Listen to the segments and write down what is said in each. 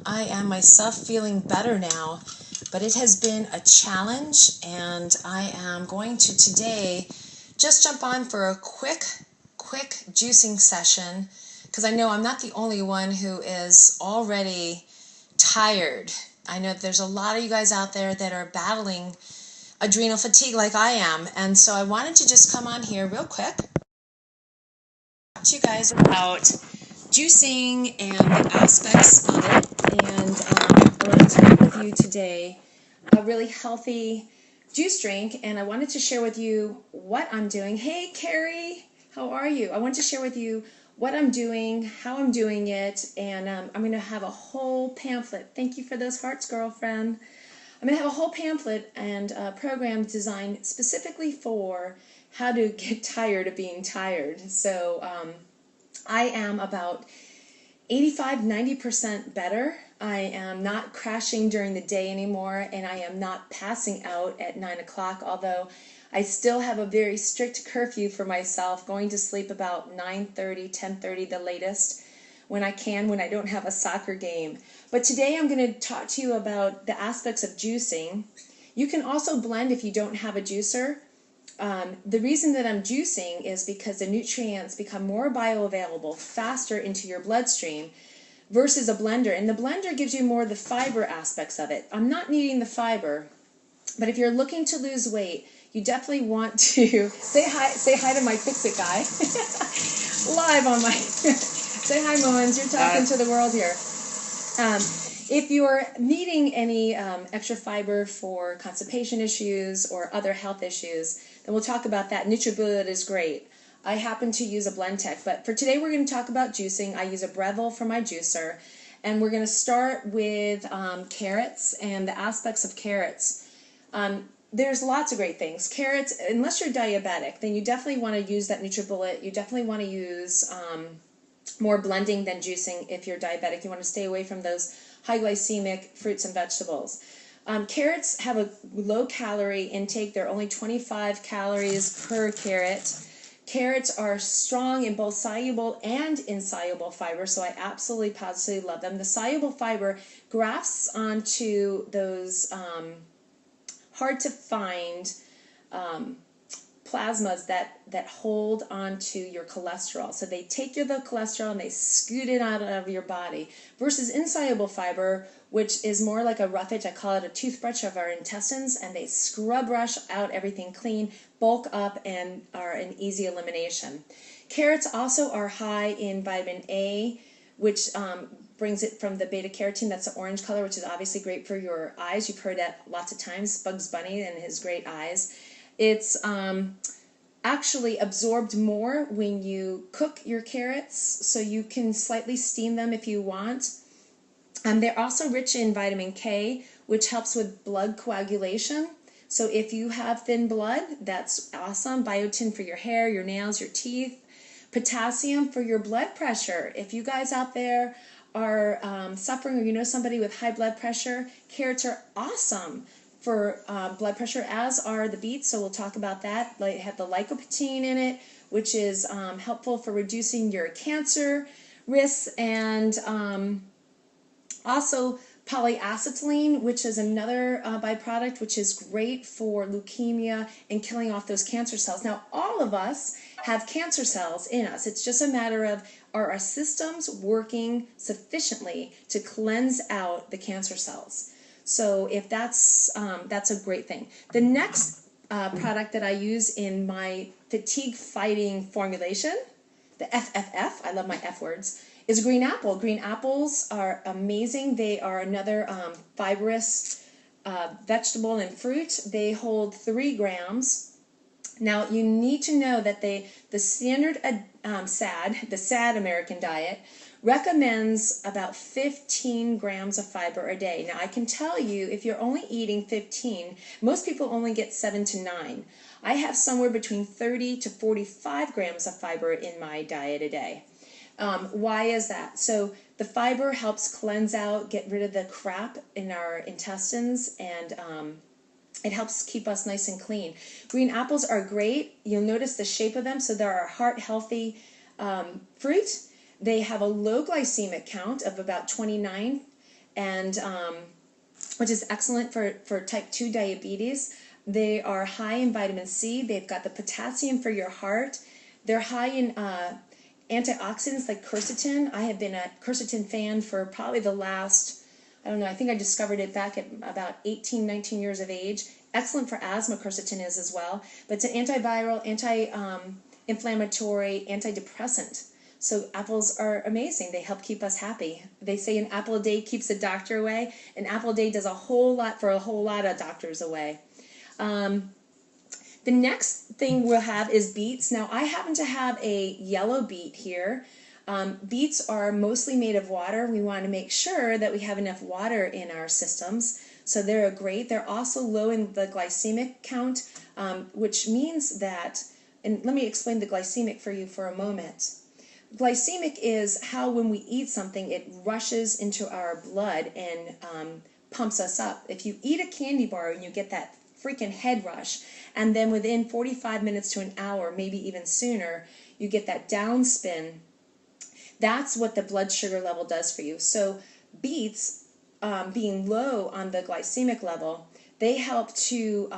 I am myself feeling better now, but it has been a challenge, and I am going to today just jump on for a quick juicing session, because I know I'm not the only one who is already tired. I know there's a lot of you guys out there that are battling adrenal fatigue like I am, and so I wanted to just come on here real quick, talk to you guys about juicing and the aspects of it, and I want to talk with you today a really healthy juice drink, and I wanted to share with you what I'm doing. Hey Carrie, how are you? I want to share with you what I'm doing, how I'm doing it, and I'm going to have a whole pamphlet. Thank you for those hearts, girlfriend. I'm going to have a whole pamphlet and program designed specifically for how to get tired of being tired. So I am about 85–90% better. I am not crashing during the day anymore, and I am not passing out at 9 o'clock, although I still have a very strict curfew for myself, going to sleep about 9:30, 10:30 the latest, when I can, when I don't have a soccer game. But today I'm going to talk to you about the aspects of juicing. You can also blend if you don't have a juicer. The reason that I'm juicing is because the nutrients become more bioavailable faster into your bloodstream versus a blender. And the blender gives you more of the fiber aspects of it. I'm not needing the fiber, but if you're looking to lose weight, you definitely want to say hi to my Fix-It guy. Live on my say hi, Moens. You're talking to the world here. If you're needing any extra fiber for constipation issues or other health issues, then we'll talk about that. NutriBullet is great. I happen to use a Blendtec, but for today we're going to talk about juicing. I use a Breville for my juicer, and we're going to start with carrots and the aspects of carrots. There's lots of great things. Carrots, unless you're diabetic, then you definitely want to use that NutriBullet. You definitely want to use more blending than juicing if you're diabetic. You want to stay away from those high glycemic fruits and vegetables. Carrots have a low calorie intake. They're only 25 calories per carrot. Carrots are strong in both soluble and insoluble fiber, so I absolutely positively love them. The soluble fiber grafts onto those hard to find plasmas that hold onto your cholesterol. So they take the cholesterol and they scoot it out of your body, versus insoluble fiber, which is more like a roughage. I call it a toothbrush of our intestines, and they scrub brush out everything clean, bulk up, and are an easy elimination. Carrots also are high in vitamin A, which brings it from the beta carotene. That's the orange color, which is obviously great for your eyes. You've heard that lots of times, Bugs Bunny and his great eyes. It's actually absorbed more when you cook your carrots, so you can slightly steam them if you want. They're also rich in vitamin K, which helps with blood coagulation. So if you have thin blood, that's awesome. Biotin for your hair, your nails, your teeth. Potassium for your blood pressure. If you guys out there are suffering, or you know somebody with high blood pressure, carrots are awesome for blood pressure, as are the beets, so we'll talk about that. They have the lycopene in it, which is helpful for reducing your cancer risks, and also polyacetylene, which is another byproduct, which is great for leukemia and killing off those cancer cells. Now, all of us have cancer cells in us. It's just a matter of, are our systems working sufficiently to cleanse out the cancer cells? So if that's a great thing. The next product that I use in my fatigue fighting formulation, the FFF, I love my F words, is green apple. Green apples are amazing. They are another fibrous vegetable and fruit. They hold 3 grams. Now you need to know that the standard the SAD American diet recommends about 15 grams of fiber a day. Now I can tell you, if you're only eating 15, most people only get 7 to 9. I have somewhere between 30 to 45 grams of fiber in my diet a day. Why is that? So the fiber helps cleanse out, get rid of the crap in our intestines, and it helps keep us nice and clean. Green apples are great. You'll notice the shape of them, so they're a heart-healthy fruit. They have a low glycemic count of about 29, and which is excellent for type 2 diabetes. They are high in vitamin C. They've got the potassium for your heart. They're high in antioxidants like quercetin. I have been a quercetin fan for probably the last, I don't know, I think I discovered it back at about 18, 19 years of age. Excellent for asthma, quercetin is as well. But it's an antiviral, anti-inflammatory, antidepressant. So apples are amazing. They help keep us happy. They say an apple a day keeps the doctor away. An apple a day does a whole lot for a whole lot of doctors away. The next thing we'll have is beets. Now, I happen to have a yellow beet here. Beets are mostly made of water. We want to make sure that we have enough water in our systems. So they're great. They're also low in the glycemic count, which means that, and let me explain the glycemic for you for a moment. Glycemic is how when we eat something, it rushes into our blood and pumps us up. If you eat a candy bar and you get that freaking head rush, and then within 45 minutes to an hour, maybe even sooner, you get that downspin, that's what the blood sugar level does for you. So beets, being low on the glycemic level, they help to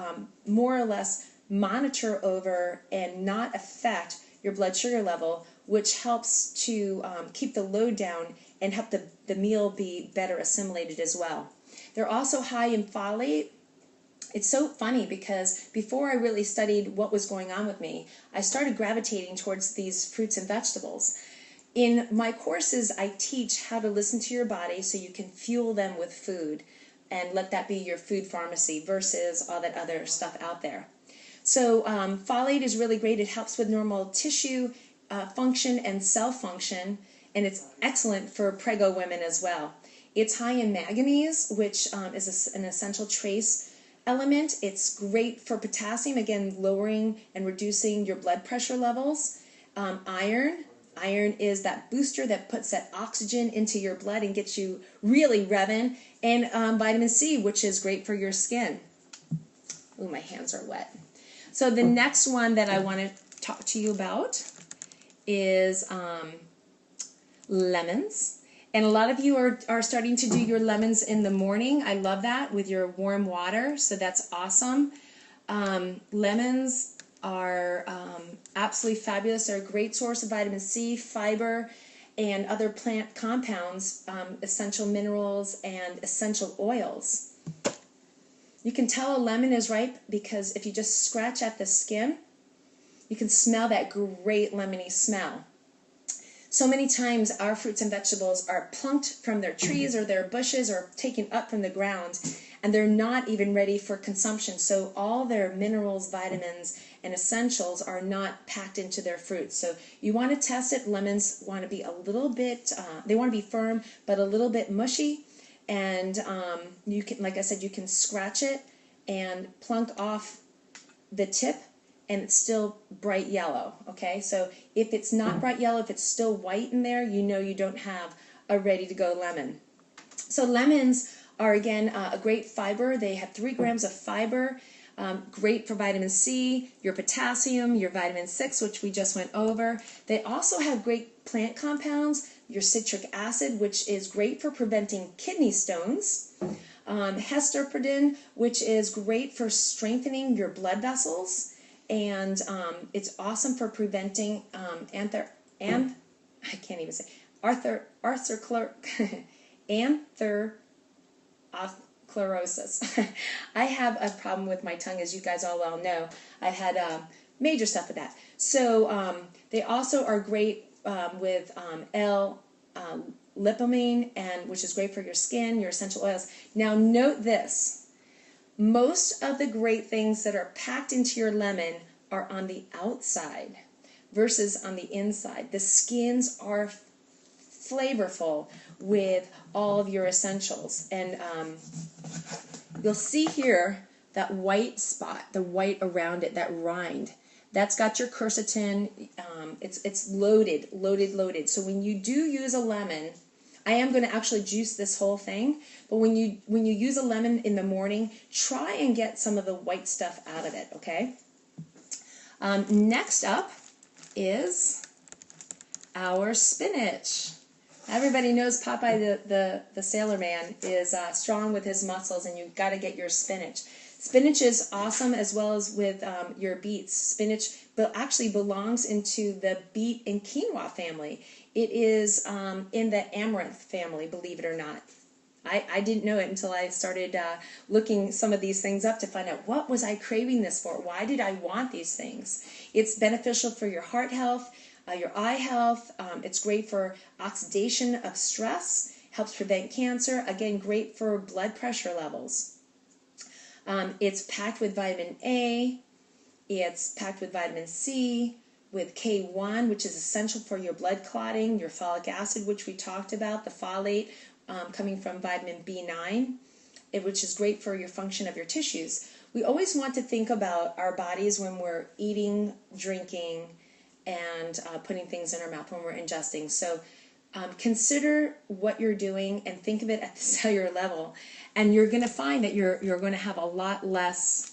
more or less monitor over and not affect your blood sugar level, which helps to keep the load down and help the meal be better assimilated as well. They're also high in folate. It's so funny because before I really studied what was going on with me, I started gravitating towards these fruits and vegetables. In my courses, I teach how to listen to your body so you can fuel them with food and let that be your food pharmacy versus all that other stuff out there. So folate is really great. It helps with normal tissue function and cell function, and it's excellent for prego women as well. It's high in manganese, which is an essential trace element. It's great for potassium, again, lowering and reducing your blood pressure levels. Iron is that booster that puts that oxygen into your blood and gets you really revving. And vitamin C, which is great for your skin. Ooh, my hands are wet. So the next one that I want to talk to you about is lemons. And a lot of you are starting to do your lemons in the morning. I love that, with your warm water, so that's awesome. Lemons are absolutely fabulous. They're a great source of vitamin C, fiber, and other plant compounds, essential minerals, and essential oils. You can tell a lemon is ripe because if you just scratch at the skin, you can smell that great lemony smell. So many times our fruits and vegetables are plucked from their trees or their bushes or taken up from the ground, and they're not even ready for consumption. So all their minerals, vitamins, and essentials are not packed into their fruits. So you want to test it. Lemons want to be a little bit, they want to be firm, but a little bit mushy. And you can, like I said, you can scratch it and plunk off the tip, and it's still bright yellow, okay? So if it's not bright yellow, if it's still white in there, you know you don't have a ready-to-go lemon. So lemons are, again, a great fiber. They have 3 grams of fiber, great for vitamin C, your potassium, your vitamin 6, which we just went over. They also have great plant compounds, your citric acid, which is great for preventing kidney stones, hesperidin, which is great for strengthening your blood vessels, and it's awesome for preventing atherosclerosis. I have a problem with my tongue, as you guys all well know. I've had major stuff with that. So they also are great with L-lipamine, and which is great for your skin, your essential oils. Now note this. Most of the great things that are packed into your lemon are on the outside versus on the inside. The skins are flavorful with all of your essentials. And you'll see here that white spot, the white around it, that rind. That's got your quercetin. It's loaded. So when you do use a lemon, I am going to actually juice this whole thing, but when you use a lemon in the morning, try and get some of the white stuff out of it, okay? Next up is our spinach. Everybody knows Popeye the Sailor Man is strong with his muscles, and you've got to get your spinach. Spinach is awesome, as well as with your beets. Spinach actually belongs into the beet and quinoa family. It is in the amaranth family, believe it or not. I didn't know it until I started looking some of these things up to find out, what was I craving this for? Why did I want these things? It's beneficial for your heart health, your eye health. It's great for oxidation of stress, helps prevent cancer. Again, great for blood pressure levels. It's packed with vitamin A. It's packed with vitamin C, with K1, which is essential for your blood clotting, your folic acid, which we talked about, the folate coming from vitamin B9, which is great for your function of your tissues. We always want to think about our bodies when we're eating, drinking, and putting things in our mouth, when we're ingesting. So consider what you're doing and think of it at the cellular level, and you're going to find that you're going to have a lot less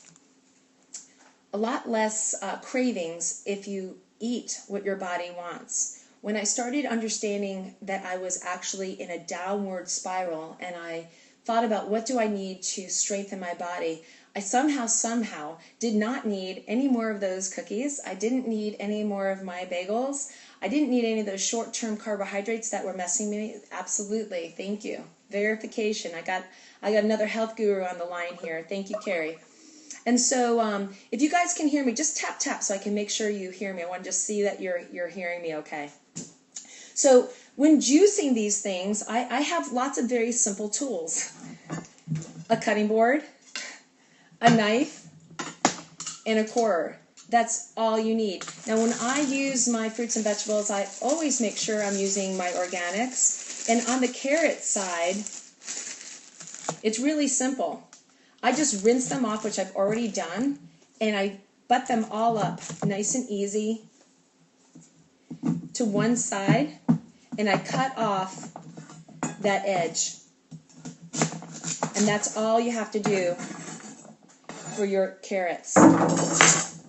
cravings if you eat what your body wants. When I started understanding that I was actually in a downward spiral, and I thought about what do I need to strengthen my body, I somehow did not need any more of those cookies. I didn't need any more of my bagels. I didn't need any of those short-term carbohydrates that were messing me. Absolutely, thank you. Verification. I got another health guru on the line here. Thank you, Carrie. And so if you guys can hear me, just tap so I can make sure you hear me. I want to just see that you're hearing me okay. So when juicing these things, I have lots of very simple tools. A cutting board, a knife, and a corer. That's all you need. Now when I use my fruits and vegetables, I always make sure I'm using my organics. And on the carrot side, it's really simple. I just rinse them off, which I've already done, and I butt them all up nice and easy to one side, and I cut off that edge. And that's all you have to do for your carrots.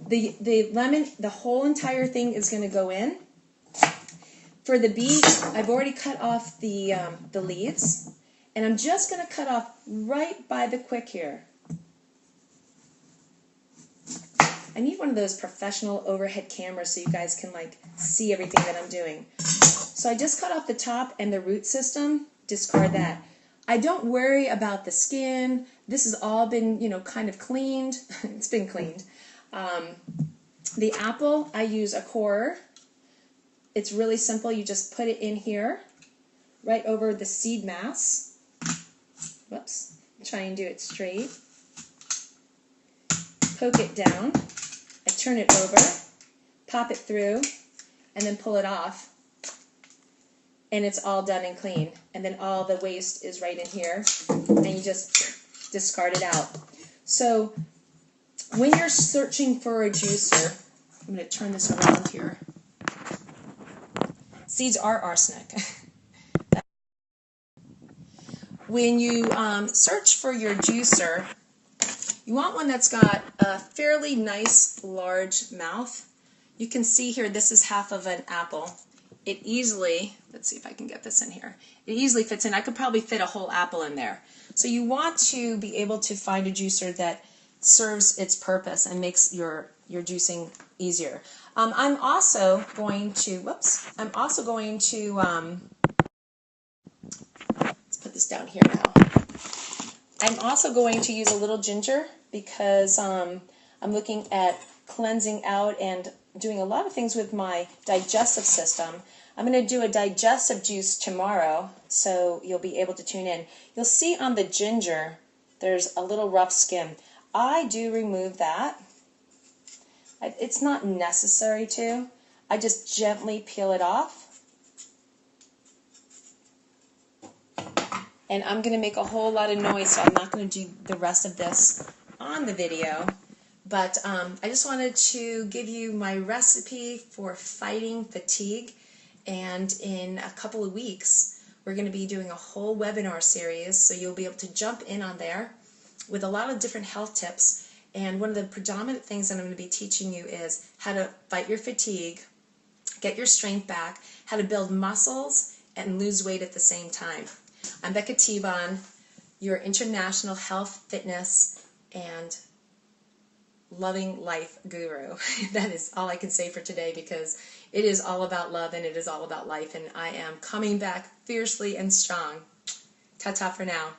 The lemon, the whole entire thing is going to go in. For the beet, I've already cut off the leaves, and I'm just going to cut off right by the quick here. I need one of those professional overhead cameras so you guys can see everything that I'm doing. So I just cut off the top and the root system. Discard that. I don't worry about the skin. This has all been, kind of cleaned. It's been cleaned. The apple, I use a corer. It's really simple. You just put it in here, right over the seed mass. Whoops. Try and do it straight. Poke it down. I turn it over, pop it through, and then pull it off. And it's all done and clean. And then all the waste is right in here, and you just discard it out. So when you're searching for a juicer, I'm going to turn this around here. Seeds are arsenic. When you search for your juicer, you want one that's got a fairly nice large mouth. You can see here this is half of an apple. It easily, let's see if I can get this in here, it easily fits in. I could probably fit a whole apple in there. So you want to be able to find a juicer that serves its purpose and makes your juicing easier. I'm also going to, let's put this down here now. I'm also going to use a little ginger because I'm looking at cleansing out and doing a lot of things with my digestive system. I'm going to do a digestive juice tomorrow, so you'll be able to tune in. You'll see on the ginger there's a little rough skin. I do remove that. It's not necessary to. I just gently peel it off. And I'm going to make a whole lot of noise, so I'm not going to do the rest of this on the video. But I just wanted to give you my recipe for fighting fatigue. And in a couple of weeks, we're going to be doing a whole webinar series, so you'll be able to jump in on there with a lot of different health tips. And one of the predominant things that I'm going to be teaching you is how to fight your fatigue, get your strength back, how to build muscles, and lose weight at the same time. I'm Becca Tebon, your international health, fitness, and loving life guru. That is all I can say for today, because it is all about love and it is all about life, and I am coming back fiercely and strong. Ta-ta for now.